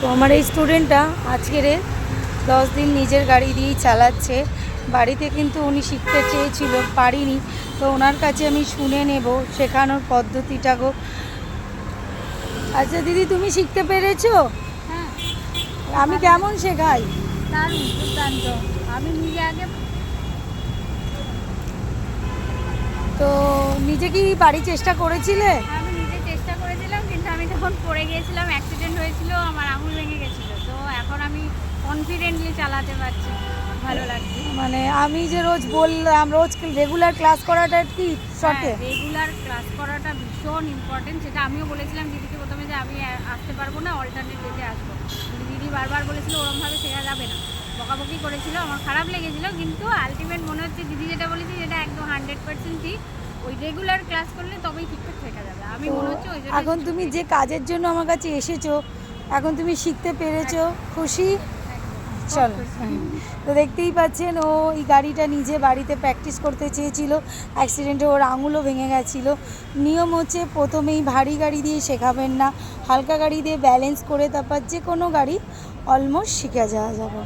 তো আমার এই স্টুডেন্টটা আজকের 10 দিন নিজের গাড়ি দিয়েই চালাচ্ছে। বাড়িতে কিন্তু উনি শিখতে চেয়েছিল, পারিনি। তো ওনার কাছে আমি শুনে নেব শেখানোর পদ্ধতিটা গো। আচ্ছা দিদি, তুমি শিখতে পেরেছো? হ্যাঁ, আমি কেমন শেখাই? দারুণ, দুর্দান্ত। আমি নিজে আগে তো নিজে কি বাড়ি চেষ্টা করেছিলে? আমি নিজে চেষ্টা করেছিলাম, কিন্তু আমি তখন পড়ে গিয়েছিলাম, অ্যাক্সিডেন্ট হয়েছিল, আমার আঙুল ভেঙে গেছিলো। তো এখন আমি কনফিডেন্টলি চালাতে পারছি, ভালো লাগছে। মানে আমি যে রোজ বললাম, রোজ রেগুলার ক্লাস করাটা কি শর্তে? রেগুলার ক্লাস করাটা ভীষণ ইম্পর্টেন্ট। সেটা আমিও বলেছিলাম দিদিকে প্রথমে যে আমি আসতে পারবো না, অল্টারনেট ডেতে আসবো। কিন্তু দিদি বারবার বলেছিল ওরমভাবে শেখা যাবে না, বকাবকি করেছিল, আমার খারাপ লেগেছিলো। কিন্তু আলটিমেট মনে হচ্ছে দিদি যেটা বলেছি সেটা একদম 100% ঠিক। ওই রেগুলার ক্লাস করলে তবেই ঠিকঠাক শেখা যাবে। আমি মনে হচ্ছে ওই জন্য এখন তুমি যে কাজের জন্য আমার কাছে এসেছো, এখন তুমি শিখতে পেরেছো, খুশি? চলো। তো দেখতেই পাচ্ছেন, ও এই গাড়িটা নিজে বাড়িতে প্র্যাকটিস করতে চেয়েছিল, অ্যাক্সিডেন্টে ওর আঙুলও ভেঙে গেছিলো। নিয়ম হচ্ছে প্রথমেই ভারী গাড়ি দিয়ে শেখাবেন না, হালকা গাড়ি দিয়ে ব্যালেন্স করে তারপর যে কোনো গাড়ি অলমোস্ট শিখে যাওয়া যাবে।